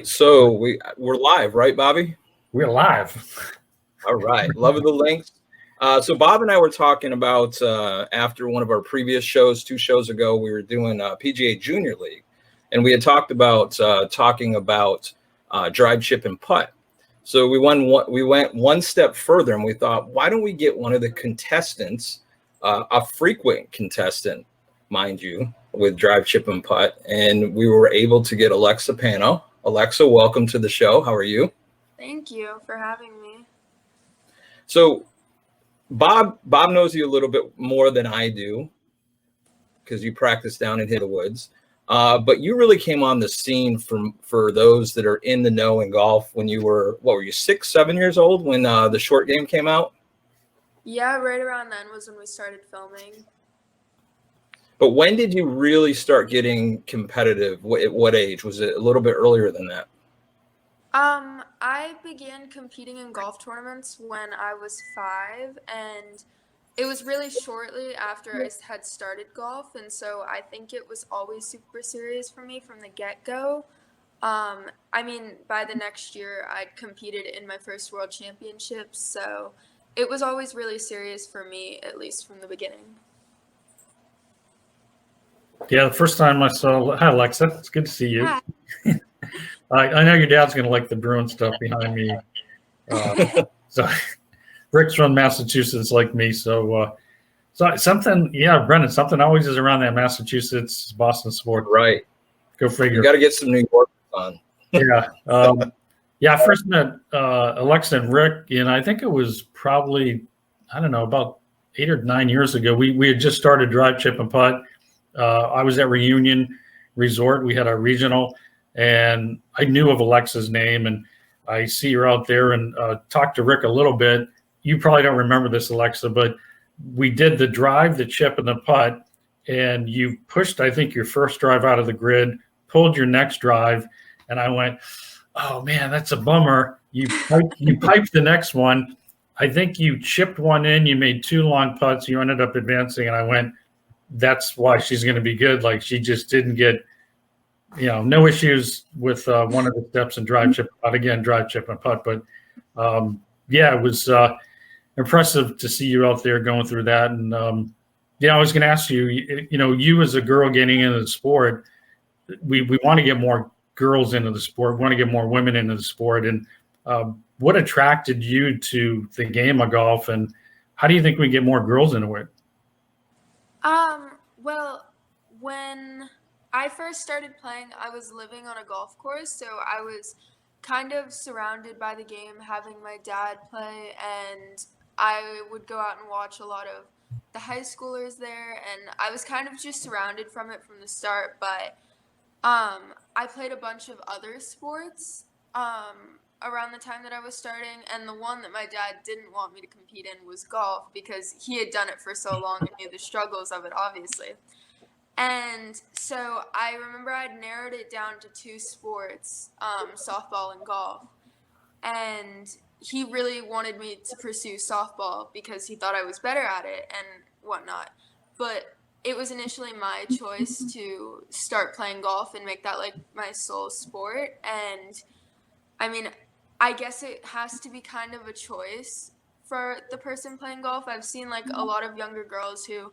So we're live, right, Bobby? We're live. All right, loving the links. So Bob and I were talking about after one of our previous shows, 2 shows ago, we were doing PGA Junior League, and we had talked about drive, chip, and putt. So we went one step further, and we thought, why don't we get one of the contestants, a frequent contestant, mind you, with drive, chip, and putt, and we were able to get Alexa Pano. Alexa, welcome to the show. How are you? Thank you for having me. So Bob knows you a little bit more than I do because you practice down in the woods. But you really came on the scene for those that are in the know in golf when you were, 6, 7 years old when the short game came out? Yeah, right around then was when we started filming. But when did you really start getting competitive? At what age? Was it a little bit earlier than that? I began competing in golf tournaments when I was 5, and it was really shortly after I had started golf, and so I think it was always super serious for me from the get-go. By the next year, I'd competed in my first World Championships, so it was always really serious for me, at least from the beginning. Yeah, the first time I saw, hi Alexa, it's good to see you. Hi. I know your dad's going to like the Bruin stuff behind me. So Rick's from Massachusetts like me. So something, yeah, Brendan, something always is around that Massachusetts, Boston sport. Right. Go figure. You got to get some New York on. Yeah. I first met Alexa and Rick, and I think it was probably, I don't know, about 8 or 9 years ago. We had just started drive, chip, and putt. I was at Reunion Resort. We had a regional, and I knew of Alexa's name, and I see her out there and talked to Rick a little bit. You probably don't remember this, Alexa, but we did the drive, the chip, and the putt, and you pushed, I think, your first drive out of the grid, pulled your next drive, and I went, oh, man, that's a bummer. You piped the next one. I think you chipped one in. You made 2 long putts. You ended up advancing, and I went, that's why she's going to be good. Like, she just didn't get, no issues with one of the steps in drive, chip, putt. Again, drive, chip, and putt. But, it was impressive to see you out there going through that. And, I was going to ask you, you as a girl getting into the sport, we want to get more girls into the sport. We want to get more women into the sport. And what attracted you to the game of golf, and how do you think we get more girls into it? Well, when I first started playing, I was living on a golf course, so I was kind of surrounded by the game, having my dad play, and I would go out and watch a lot of the high schoolers there, and I was kind of just surrounded from it from the start, but I played a bunch of other sports around the time that I was starting, and the one that my dad didn't want me to compete in was golf, because he had done it for so long and knew the struggles of it, obviously. And so I remember I'd narrowed it down to 2 sports, softball and golf. And he really wanted me to pursue softball because he thought I was better at it and whatnot. But it was initially my choice to start playing golf and make that like my sole sport. And I guess it has to be kind of a choice for the person playing golf. I've seen like a lot of younger girls who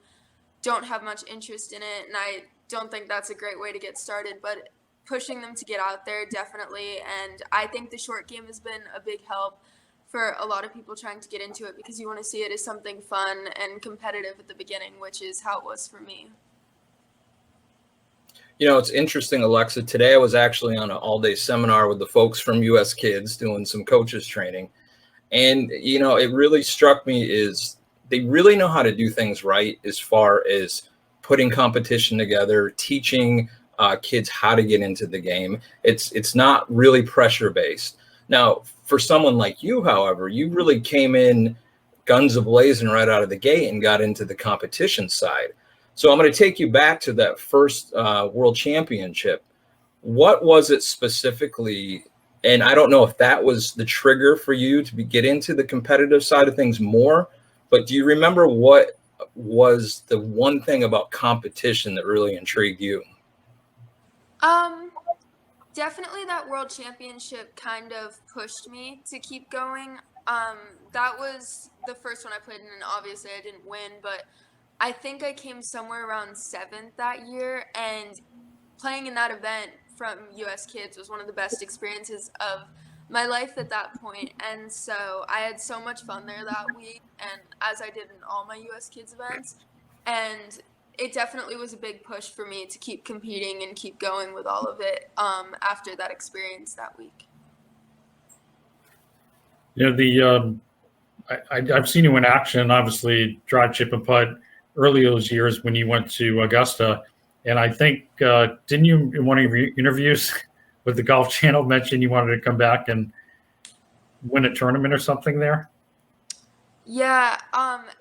don't have much interest in it, and I don't think that's a great way to get started, but pushing them to get out there, definitely. And I think the short game has been a big help for a lot of people trying to get into it, because you want to see it as something fun and competitive at the beginning, which is how it was for me. It's interesting, Alexa. Today I was actually on an all-day seminar with the folks from US Kids doing some coaches training. And, it really struck me is they really know how to do things right as far as putting competition together, teaching kids how to get into the game. It's not really pressure-based. Now, for someone like you, however, you really came in guns a-blazing right out of the gate and got into the competition side. So I'm going to take you back to that first World Championship. What was it specifically? And I don't know if that was the trigger for you to get into the competitive side of things more, but do you remember what was the one thing about competition that really intrigued you? Definitely that World Championship kind of pushed me to keep going. That was the first one I played in, and obviously I didn't win, but I think I came somewhere around 7th that year, and playing in that event from US Kids was one of the best experiences of my life at that point. And so I had so much fun there that week, and as I did in all my US Kids events. And it definitely was a big push for me to keep competing and keep going with all of it after that experience that week. I've seen you in action, obviously, drive, chip, and putt early those years when you went to Augusta. And I think, didn't you, in one of your interviews with the Golf Channel, mention you wanted to come back and win a tournament or something there? Yeah,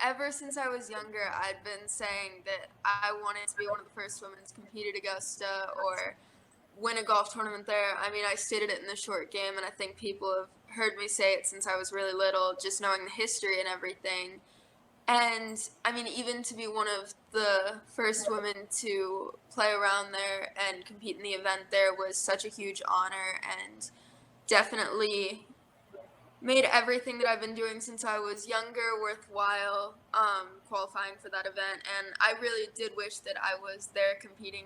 ever since I was younger, I'd been saying that I wanted to be one of the first women to compete at Augusta or win a golf tournament there. I mean, I stated it in the short game, and I think people have heard me say it since I was really little, just knowing the history and everything. And I mean, even to be one of the first women to play around there and compete in the event there was such a huge honor, and definitely made everything that I've been doing since I was younger worthwhile, qualifying for that event. And I really did wish that I was there competing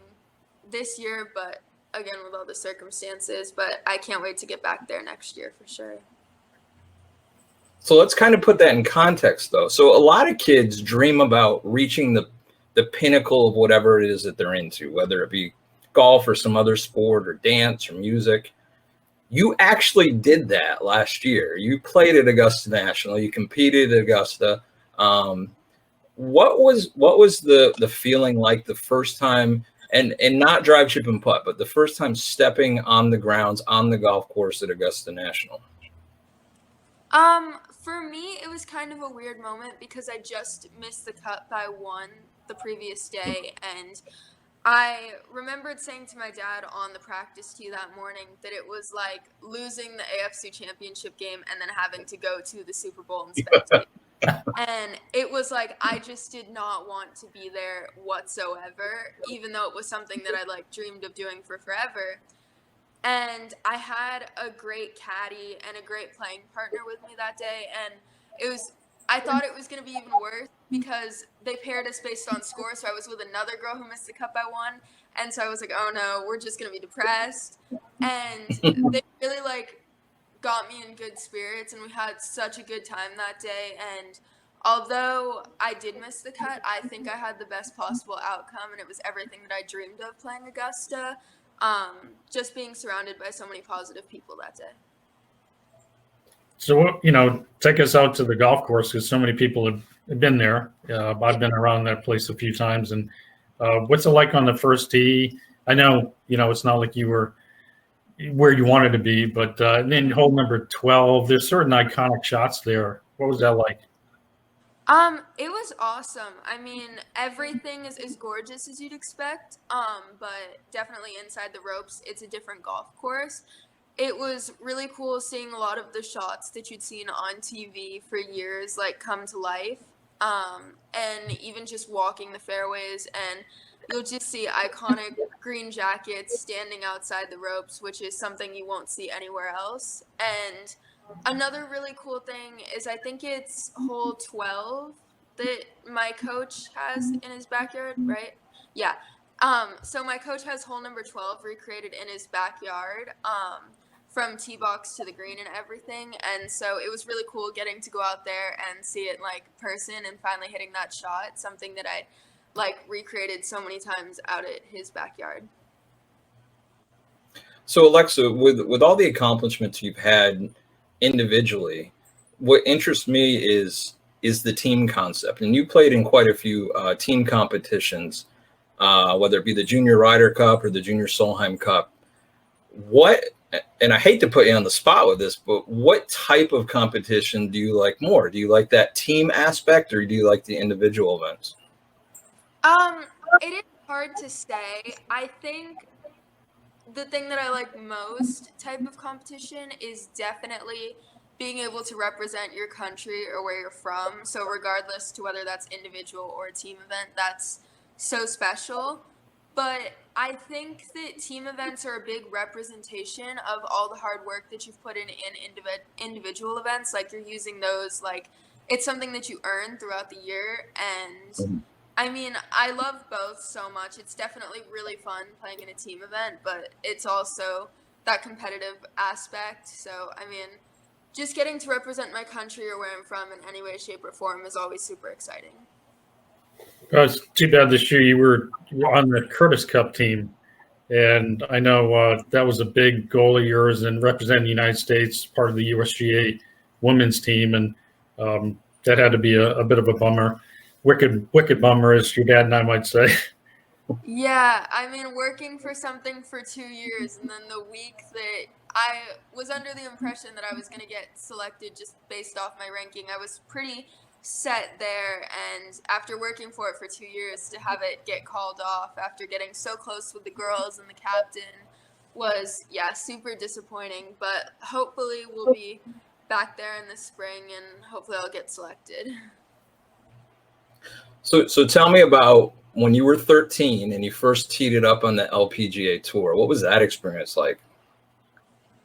this year, but again, with all the circumstances, but I can't wait to get back there next year for sure. So let's kind of put that in context, though. So a lot of kids dream about reaching the pinnacle of whatever it is that they're into, whether it be golf or some other sport or dance or music. You actually did that last year. You played at Augusta National. You competed at Augusta. What was the feeling like the first time, and not drive, chip, and putt, but the first time stepping on the grounds on the golf course at Augusta National? For me, it was kind of a weird moment because I just missed the cut by one the previous day, and I remembered saying to my dad on the practice tee that morning that it was like losing the AFC Championship game and then having to go to the Super Bowl and spectate. And it was like I just did not want to be there whatsoever, even though it was something that I like dreamed of doing for forever. And I had a great caddy and a great playing partner with me that day, and I thought it was going to be even worse because they paired us based on score. So I was with another girl who missed the cut by one. And so I was like, oh no, we're just going to be depressed. And they really like got me in good spirits, and we had such a good time that day. And although I did miss the cut, I think I had the best possible outcome, and it was everything that I dreamed of playing Augusta. Just being surrounded by so many positive people that day. So, take us out to the golf course because so many people have been there. I've been around that place a few times. And what's it like on the first tee? I know, it's not like you were where you wanted to be, but then hole number 12, there's certain iconic shots there. What was that like? It was awesome. I mean, everything is as gorgeous as you'd expect, but definitely inside the ropes, it's a different golf course. It was really cool seeing a lot of the shots that you'd seen on TV for years, like, come to life, and even just walking the fairways, and you'll just see iconic green jackets standing outside the ropes, which is something you won't see anywhere else. And another really cool thing is I think it's hole 12 that my coach has in his backyard, right? Yeah. So my coach has hole number 12 recreated in his backyard, from tee box to the green and everything. And so it was really cool getting to go out there and see it like person and finally hitting that shot, something that I like recreated so many times out at his backyard. So Alexa, with all the accomplishments you've had individually, what interests me is the team concept. And you played in quite a few team competitions, whether it be the Junior Ryder Cup or the Junior Solheim Cup. And I hate to put you on the spot with this, but what type of competition do you like more? Do you like that team aspect, or do you like the individual events? It is hard to say. I think the thing that I like most type of competition is definitely being able to represent your country or where you're from. So regardless to whether that's individual or a team event, that's so special. But I think that team events are a big representation of all the hard work that you've put in individual events. Like, you're using those, like, it's something that you earn throughout the year. And I mean, I love both so much. It's definitely really fun playing in a team event, but it's also that competitive aspect. So, I mean, just getting to represent my country or where I'm from in any way, shape, or form is always super exciting. It's too bad this year you were on the Curtis Cup team, and I know that was a big goal of yours in representing the United States, part of the USGA women's team, and that had to be a bit of a bummer. Wicked bummer, as your dad and I might say. Yeah, I mean, working for something for 2 years, and then the week that I was under the impression that I was going to get selected just based off my ranking, I was pretty set there. And after working for it for 2 years, to have it get called off after getting so close with the girls and the captain was, yeah, super disappointing. But hopefully, we'll be back there in the spring, and hopefully, I'll get selected. So tell me about when you were 13 and you first teed it up on the LPGA Tour. What was that experience like?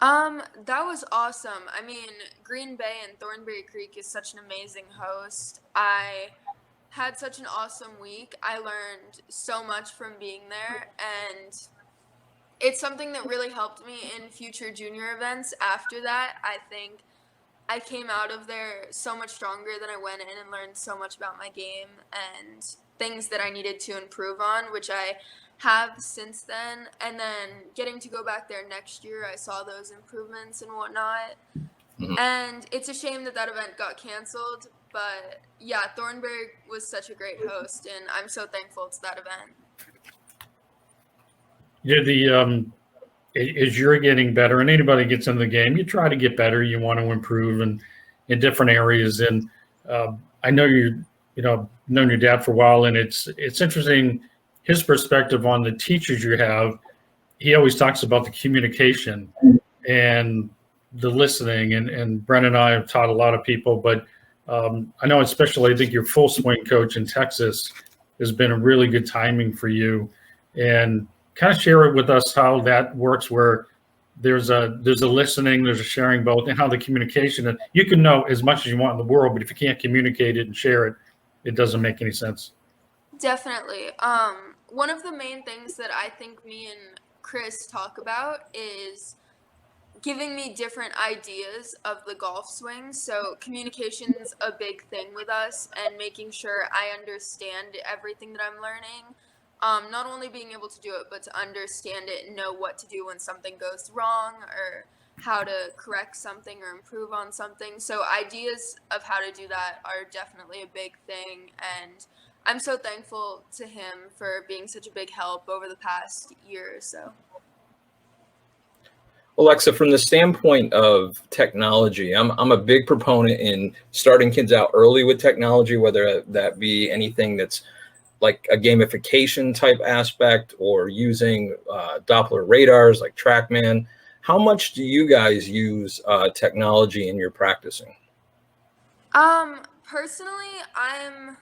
That was awesome. I mean, Green Bay and Thornberry Creek is such an amazing host. I had such an awesome week. I learned so much from being there, and it's something that really helped me in future junior events after that. I think I came out of there so much stronger than I went in, and learned so much about my game and things that I needed to improve on, which I have since then. And then getting to go back there next year, I saw those improvements and whatnot. And it's a shame that that event got canceled. But yeah, Thornberry was such a great host, and I'm so thankful to that event. Yeah, as you're getting better, and anybody gets into the game, you try to get better. You want to improve in different areas. And I know known your dad for a while, and it's interesting his perspective on the teachers you have. He always talks about the communication and the listening. And Brent and I have taught a lot of people, but I know especially I think your full swing coach in Texas has been a really good timing for you. And kind of share it with us how that works, where there's a listening, there's a sharing both, and how the communication, and you can know as much as you want in the world, but if you can't communicate it and share it, it doesn't make any sense. Definitely. One of the main things that I think me and Chris talk about is giving me different ideas of the golf swing. So communication's a big thing with us, and making sure I understand everything that I'm learning. Not only being able to do it, but to understand it and know what to do when something goes wrong, or how to correct something or improve on something. So ideas of how to do that are definitely a big thing. And I'm so thankful to him for being such a big help over the past year or so. Alexa, from the standpoint of technology, I'm a big proponent in starting kids out early with technology, whether that be anything that's like a gamification type aspect, or using Doppler radars like TrackMan. How much do you guys use technology in your practicing? Personally, I'm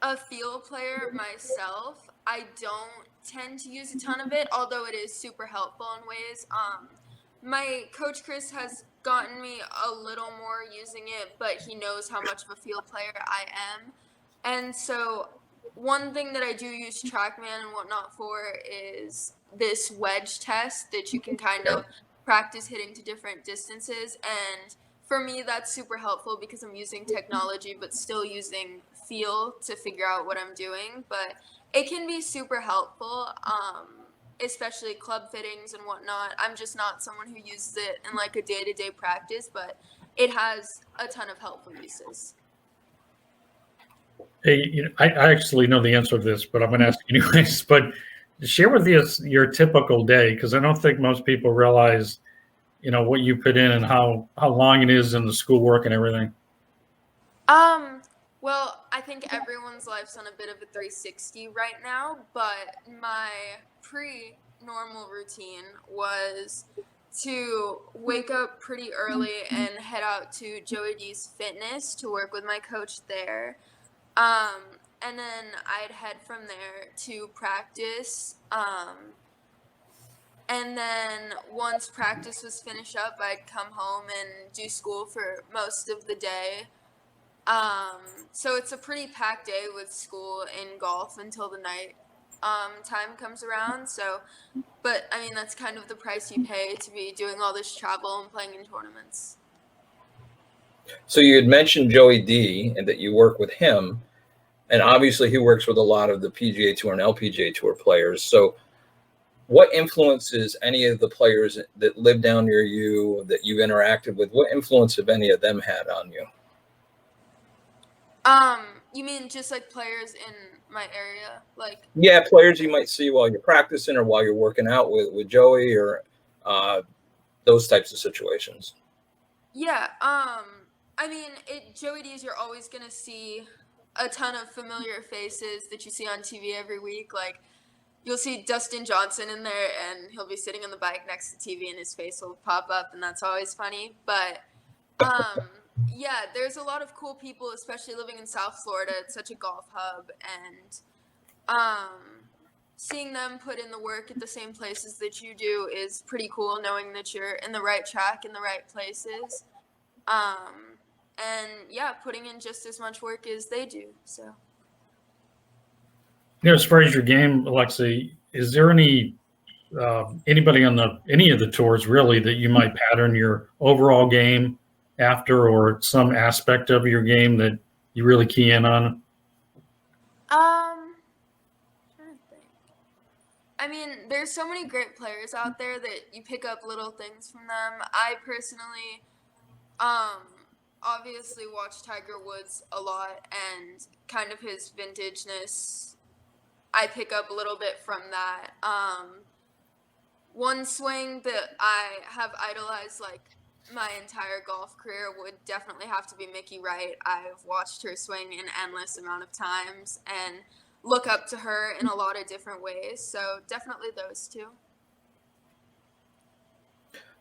a field player myself. I don't tend to use a ton of it, although it is super helpful in ways. My coach Chris has gotten me a little more using it, but he knows how much of a field player I am. And so one thing that I do use TrackMan and whatnot for is this wedge test that you can kind of practice hitting to different distances. And for me, that's super helpful because I'm using technology but still using feel to figure out what I'm doing. But it can be super helpful, especially club fittings and whatnot. I'm just not someone who uses it in like a day-to-day practice, but it has a ton of helpful uses. Hey, I actually know the answer to this, but I'm going to ask anyways. But share with us your typical day, because I don't think most people realize, what you put in and how long it is in the schoolwork and everything. Well, I think everyone's life's on a bit of a 360 right now, but my pre-normal routine was to wake up pretty early and head out to Joey D's Fitness to work with my coach there. and then I'd head from there to practice. And then once practice was finished up, I'd come home and do school for most of the day. So it's a pretty packed day with school and golf until the night time comes around. So, but I mean, that's kind of the price you pay to be doing all this travel and playing in tournaments. So you had mentioned Joey D and that you work with him, and obviously he works with a lot of the PGA Tour and LPGA Tour players. So what influences any of the players that live down near you that you interacted with? What influence have any of them had on you? You mean just like players in my area? Like, Yeah, players you might see while you're practicing or while you're working out with Joey, or those types of situations. yeah, I mean, Joey D's, you're always gonna see a ton of familiar faces that you see on TV every week. Like, you'll see Dustin Johnson in there, and he'll be sitting on the bike next to TV, and his face will pop up, and that's always funny. But yeah, there's a lot of cool people, especially living in South Florida. It's such a golf hub, and seeing them put in the work at the same places that you do is pretty cool, knowing that you're in the right track in the right places. And yeah, putting in just as much work as they do. So. As far as your game, Alexa, is there anybody on any of the tours really that you might pattern your overall game after, or some aspect of your game that you really key in on? Trying to think. I mean, there's so many great players out there that you pick up little things from them. I personally, obviously watch Tiger Woods a lot, and kind of his vintageness, I pick up a little bit from that. One swing that I have idolized like my entire golf career would definitely have to be Mickey Wright. I've watched her swing an endless amount of times and look up to her in a lot of different ways. So definitely those two.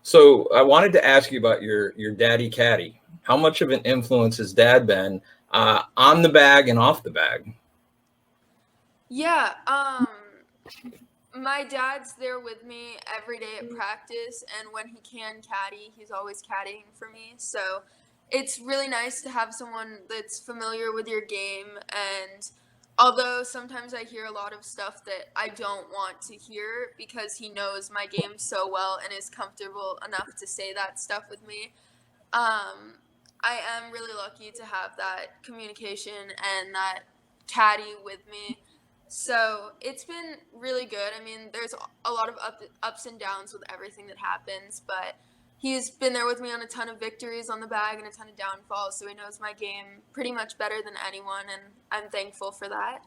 So I wanted to ask you about your daddy caddy. How much of an influence has dad been on the bag and off the bag? Yeah, my dad's there with me every day at practice, and when he can caddy, he's always caddying for me. So it's really nice to have someone that's familiar with your game. And although sometimes I hear a lot of stuff that I don't want to hear because he knows my game so well and is comfortable enough to say that stuff with me, I am really lucky to have that communication and that caddy with me. So it's been really good. I mean, there's a lot of ups and downs with everything that happens, but he's been there with me on a ton of victories on the bag and a ton of downfalls, so he knows my game pretty much better than anyone, and I'm thankful for that.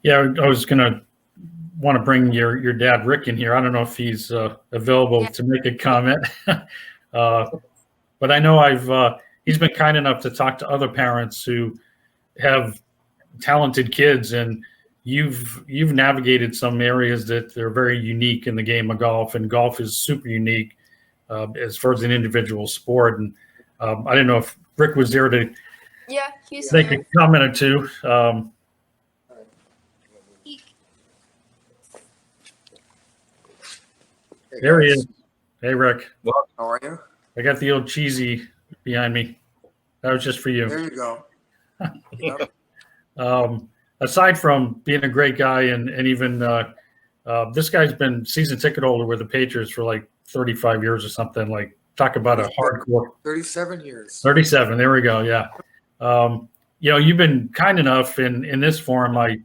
Yeah, I was going to want to bring your dad, Rick, in here. I don't know if he's available to make a comment. But I know he's been kind enough to talk to other parents who have talented kids, and you've navigated some areas that are very unique in the game of golf, and golf is super unique as far as an individual sport. And I don't know if Rick was there to he's make here. a comment or two. There he is. Hey, Rick. Well, how are you? I got the old cheesy behind me. That was just for you. There you go. Yep. Aside from being a great guy, and even this guy's been season ticket holder with the Patriots for like 35 years or something. Like, talk about a hardcore. 37 years. 37. There we go. Yeah. You've been kind enough in this forum. I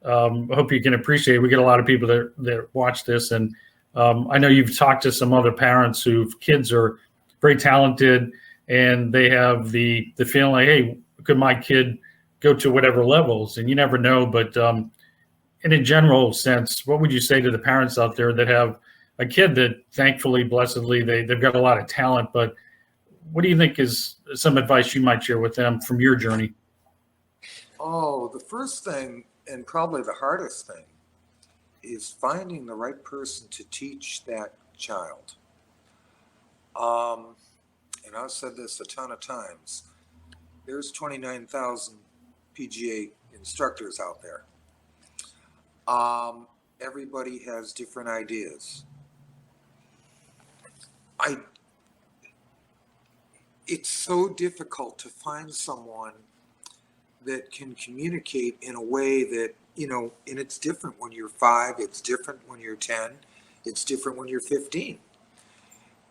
hope you can appreciate. We get a lot of people that watch this, and I know you've talked to some other parents whose kids are very talented, and they have the feeling like, hey, could my kid go to whatever levels? And you never know. But in a general sense, what would you say to the parents out there that have a kid that thankfully, blessedly, they've got a lot of talent? But what do you think is some advice you might share with them from your journey? Oh, the first thing, and probably the hardest thing, is finding the right person to teach that child. And I've said this a ton of times. There's 29,000 PGA instructors out there. Everybody has different ideas. It's so difficult to find someone that can communicate in a way that, and it's different when you're 5, it's different when you're 10, it's different when you're 15.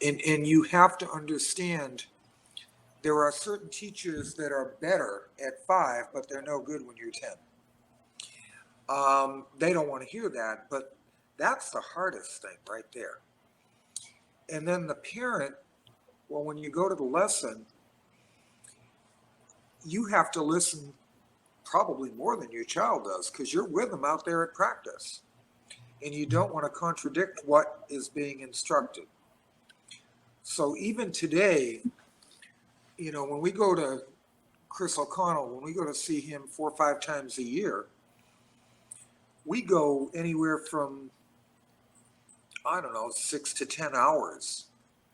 And you have to understand there are certain teachers that are better at 5, but they're no good when you're 10. They don't want to hear that, but that's the hardest thing right there. And then the parent, well, when you go to the lesson, you have to listen probably more than your child does, because you're with them out there at practice. And you don't want to contradict what is being instructed. So even today, when we go to Chris O'Connell, when we go to see him 4 or 5 times a year, we go anywhere from, 6 to 10 hours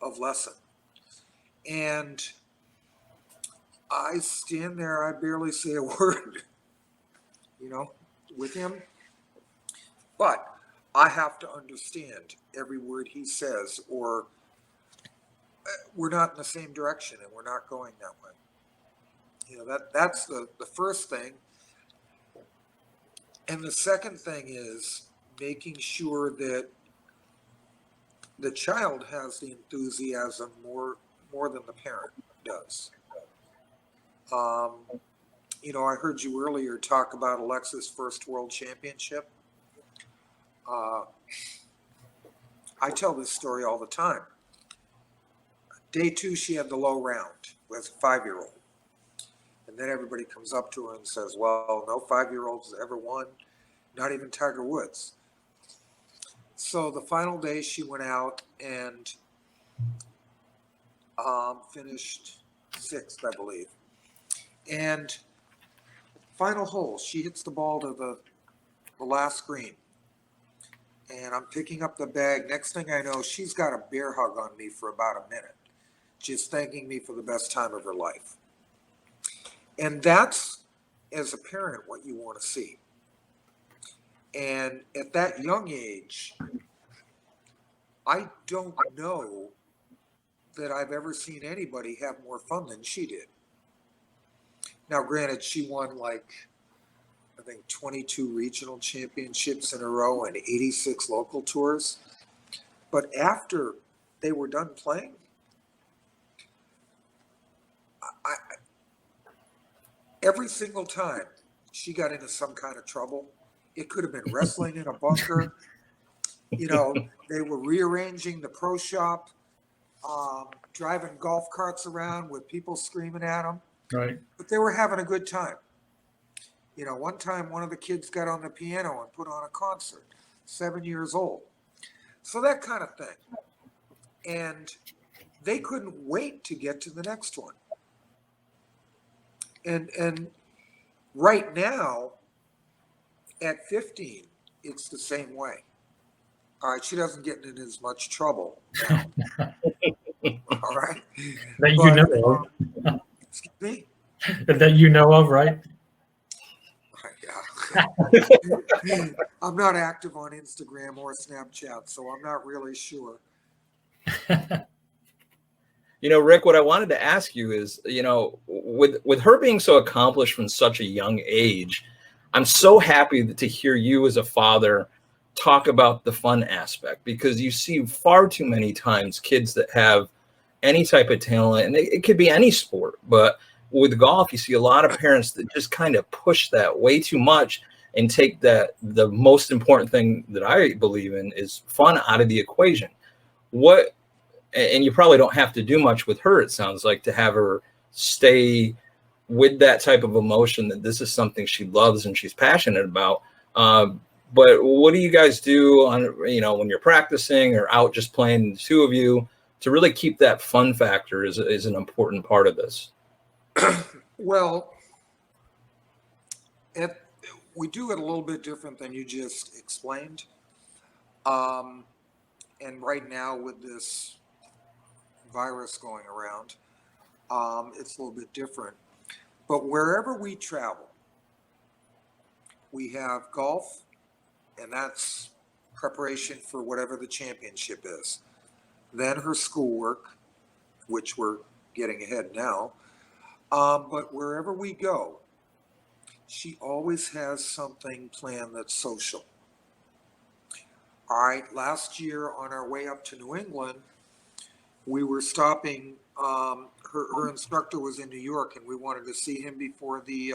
of lesson. And I stand there, I barely say a word, with him. But I have to understand every word he says, or we're not in the same direction and we're not going that way. That's the first thing. And the second thing is making sure that the child has the enthusiasm more than the parent does. I heard you earlier talk about Alexa's first world championship. I tell this story all the time. Day 2, she had the low round as a 5-year-old. And then everybody comes up to her and says, well, no 5-year-olds ever won, not even Tiger Woods. So the final day she went out and finished 6th, I believe. And final hole, she hits the ball to the last green. And I'm picking up the bag. Next thing I know, she's got a bear hug on me for about a minute, just thanking me for the best time of her life. And that's, as a parent, what you want to see. And at that young age, I don't know that I've ever seen anybody have more fun than she did. Now, granted, she won I think 22 regional championships in a row and 86 local tours. But after they were done playing, every single time she got into some kind of trouble, it could have been wrestling in a bunker. They were rearranging the pro shop, driving golf carts around with people screaming at them. Right. But they were having a good time. One time one of the kids got on the piano and put on a concert, 7 years old. So that kind of thing. And they couldn't wait to get to the next one. And right now, at 15, it's the same way. All right, she doesn't get in as much trouble now. All right. That you know of. Excuse me? That you know of, right? Yeah. I'm not active on Instagram or Snapchat, so I'm not really sure. Rick, what I wanted to ask you is, with her being so accomplished from such a young age, I'm so happy to hear you as a father talk about the fun aspect, because you see far too many times kids that have any type of talent, and it could be any sport, but with golf, you see a lot of parents that just kind of push that way too much and take the most important thing that I believe in is fun out of the equation. And you probably don't have to do much with her, it sounds like, to have her stay with that type of emotion, that this is something she loves and she's passionate about. But what do you guys do on, when you're practicing or out just playing, the two of you, to really keep that fun factor is an important part of this? Well, we do it a little bit different than you just explained. And right now with this virus going around, it's a little bit different. But wherever we travel, we have golf, and that's preparation for whatever the championship is. Then her schoolwork, which we're getting ahead now. But wherever we go, she always has something planned that's social. All right, last year on our way up to New England, we were stopping, her instructor was in New York, and we wanted to see him before the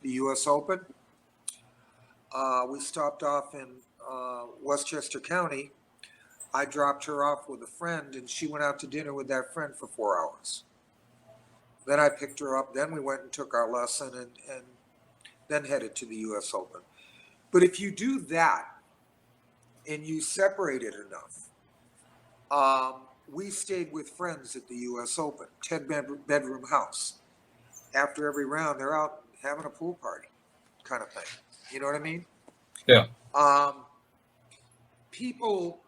US Open. We stopped off in Westchester County. I dropped her off with a friend, and she went out to dinner with that friend for 4 hours. Then I picked her up. Then we went and took our lesson, and then headed to the US Open. But if you do that and you separate it enough, we stayed with friends at the US Open, 10-bedroom house. After every round, they're out having a pool party kind of thing. You know what I mean? Yeah. People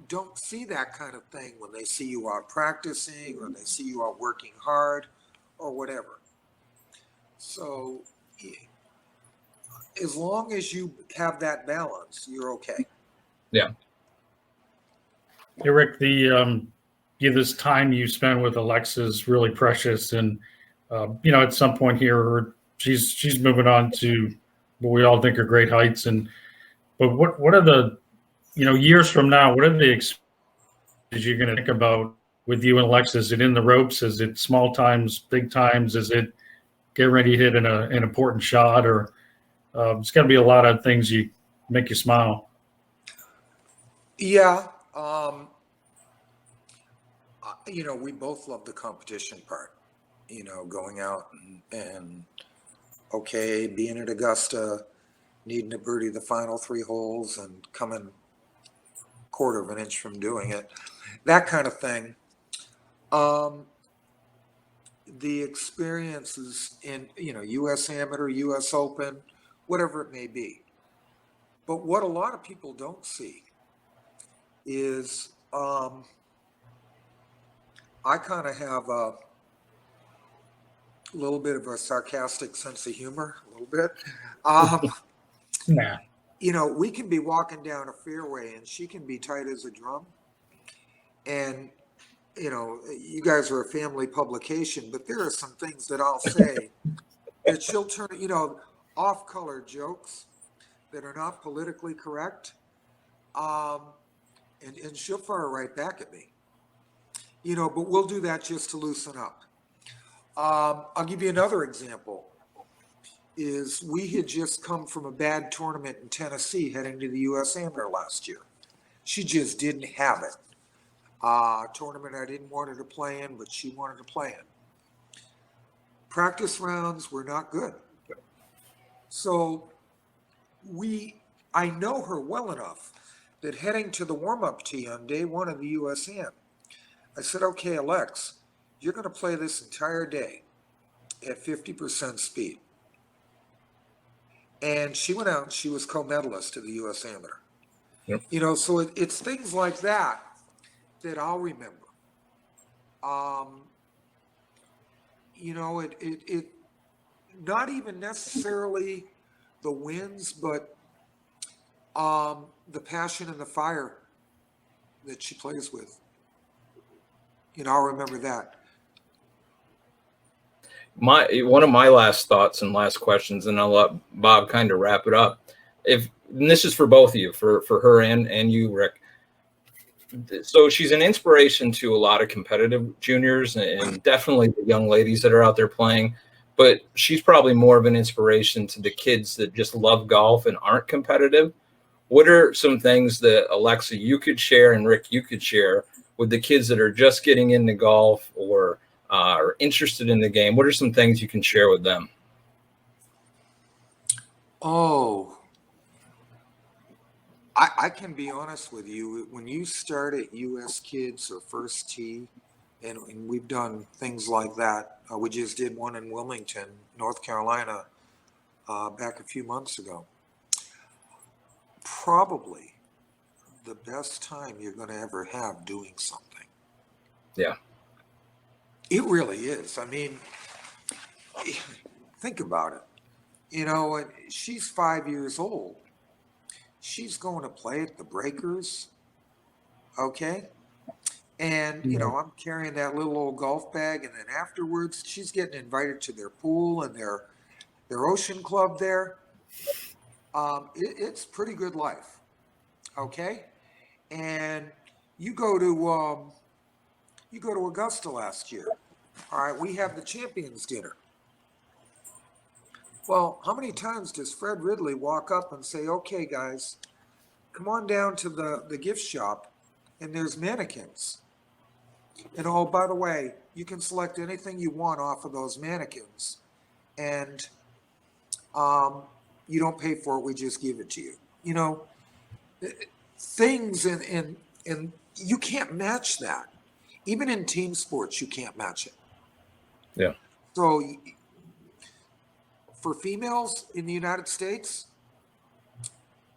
don't see that kind of thing when they see you out practicing or they see you out working hard or whatever. So as long as you have that balance, you're okay. Yeah. Hey, Rick, this time you spend with Alexa is really precious. And, at some point here, she's moving on to what we all think are great heights. But what are the, years from now, what are the experiences you're going to think about with you and Alexa? Is it in the ropes? Is it small times, big times? Is it get ready to hit an important shot? Or it's got to be a lot of things you make you smile. Yeah. We both love the competition part, going out and being at Augusta, needing to birdie the final 3 holes and coming quarter of an inch from doing it, that kind of thing. The experiences in, US Amateur, US Open, whatever it may be. But what a lot of people don't see is I kind of have a little bit of a sarcastic sense of humor, a little bit. Nah. We can be walking down a fairway and she can be tight as a drum. And, you guys are a family publication, but there are some things that I'll say that she'll turn, off-color jokes that are not politically correct. And she'll fire right back at me. But we'll do that just to loosen up. I'll give you another example. Is we had just come from a bad tournament in Tennessee heading to the US Amateur last year. She just didn't have it. Tournament I didn't want her to play in, but she wanted to play in. Practice rounds were not good. So I know her well enough that heading to the warm-up tee on day 1 of the US Am, I said, okay, Alex, you're going to play this entire day at 50% speed. And she went out and she was co-medalist of the US Amateur. Yep. So it's things like that I'll remember. It not even necessarily the wins, but the passion and the fire that she plays with. I'll remember that. One of my last thoughts and last questions, and I'll let Bob kind of wrap it up. And this is for both of you, for her and you, Rick. So she's an inspiration to a lot of competitive juniors and definitely the young ladies that are out there playing. But she's probably more of an inspiration to the kids that just love golf and aren't competitive. What are some things that, Alexa, you could share and Rick, you could share with the kids that are just getting into golf or are interested in the game? What are some things you can share with them? Oh, I can be honest with you. When you start at US Kids or First Tee, and we've done things like that. We just did one in Wilmington, North Carolina, back a few months ago. Probably the best time you're going to ever have doing something. Yeah. It really is. I mean, think about it. You know, and she's 5 years old. She's going to play at the Breakers, okay? And, you know, I'm carrying that little old golf bag, and then afterwards, she's getting invited to their pool and their ocean club there. It's pretty good life, okay? And you go to Augusta last year. All right, we have the Champions Dinner. Well, how many times does Fred Ridley walk up and say, "Okay, guys, come on down to the gift shop, and there's mannequins. And oh, by the way, you can select anything you want off of those mannequins, and you don't pay for it. We just give it to you." You know, things and you can't match that. Even in team sports, you can't match it. Yeah. So for females in the United States,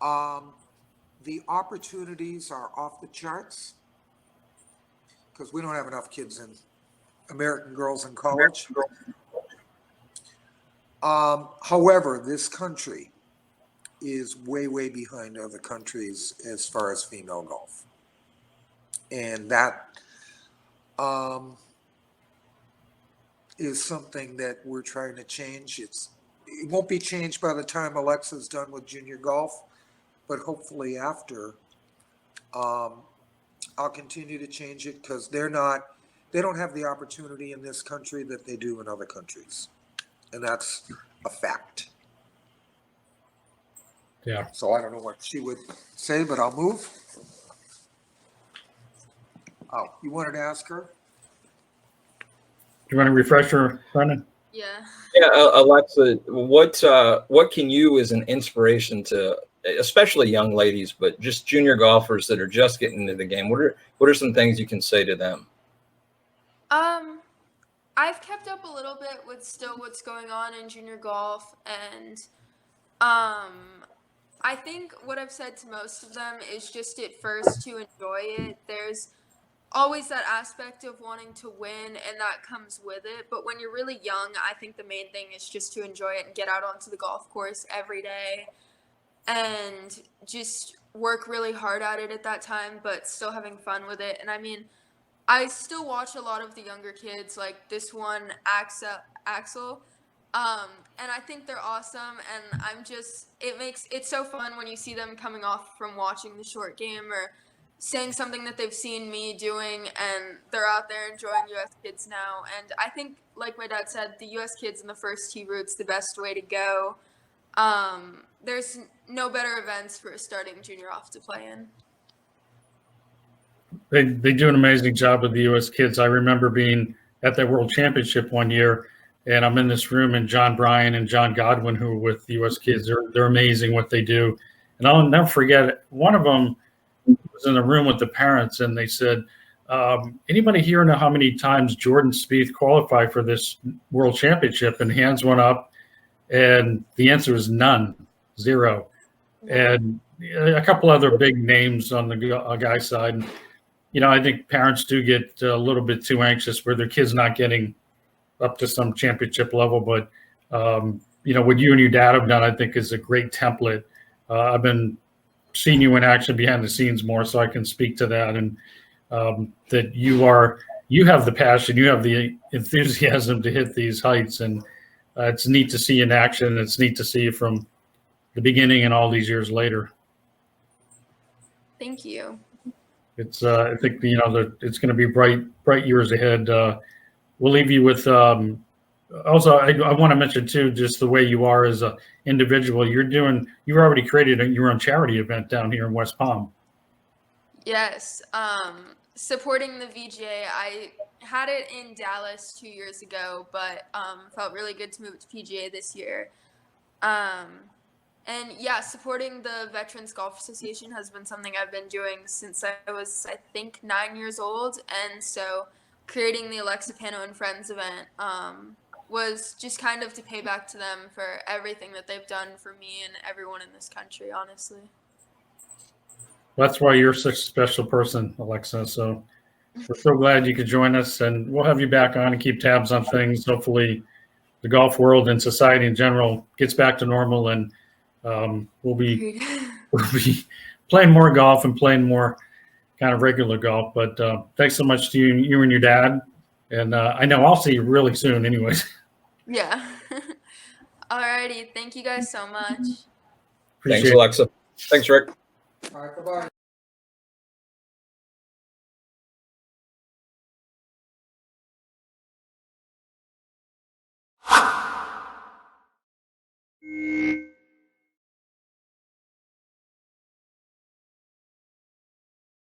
the opportunities are off the charts because we don't have enough kids in American girls in college. However, this country is way, way behind other countries as far as female golf. And that is something that we're trying to change. It won't be changed by the time Alexa's done with junior golf, but hopefully after, I'll continue to change it because they don't have the opportunity in this country that they do in other countries. And that's a fact. Yeah. So I don't know what she would say, but I'll move. Oh, you wanted to ask her? Do you want to refresh her, Brendan? Yeah. Yeah, Alexa, what can you as an inspiration to, especially young ladies, but just junior golfers that are just getting into the game? What are some things you can say to them? I've kept up a little bit with still what's going on in junior golf, and I think what I've said to most of them is just at first to enjoy it. There's always that aspect of wanting to win, and that comes with it. But when you're really young, I think the main thing is just to enjoy it and get out onto the golf course every day and just work really hard at it at that time, but still having fun with it. And I mean, I still watch a lot of the younger kids, like this one, Axel. And I think they're awesome, and it's so fun when you see them coming off from watching the short game or saying something that they've seen me doing, and they're out there enjoying U.S. kids now. And I think, like my dad said, the U.S. kids in the first tee route's the best way to go. There's no better events for a starting junior off to play in. They do an amazing job with the U.S. kids. I remember being at that World Championship one year, and I'm in this room, and John Bryan and John Godwin, who are with the U.S. kids, they're amazing what they do. And I'll never forget it. One of them was in the room with the parents, and they said, anybody here know how many times Jordan Spieth qualified for this World Championship? And hands went up, and the answer was none, 0. And a couple other big names on the guy side. You know, I think parents do get a little bit too anxious where their kid's not getting up to some championship level. But, you know, what you and your dad have done, I think, is a great template. I've been seeing you in action behind the scenes more, so I can speak to that. And that you have the passion, you have the enthusiasm to hit these heights. And it's neat to see you in action. It's neat to see you from the beginning and all these years later. Thank you. It's I think, you know, it's going to be bright years ahead. We'll leave you with also, I want to mention too, just the way you are as an individual. You've already created your own charity event down here in West Palm. Yes. Supporting the VGA. I had it in Dallas 2 years ago, but felt really good to move it to PGA this year. And yeah, supporting the Veterans Golf Association has been something I've been doing since I was, I think, 9 years old. And so creating the Alexa Pano and Friends event was just kind of to pay back to them for everything that they've done for me and everyone in this country, honestly. That's why you're such a special person, Alexa. So we're so glad you could join us, and we'll have you back on and keep tabs on things. Hopefully the golf world and society in general gets back to normal, and we'll be playing more golf and playing more kind of regular golf. But thanks so much to you and your dad. And I know I'll see you really soon anyways. Yeah. Alrighty. Thank you guys so much. Thanks, Alexa. Thanks, Rick. All right, goodbye.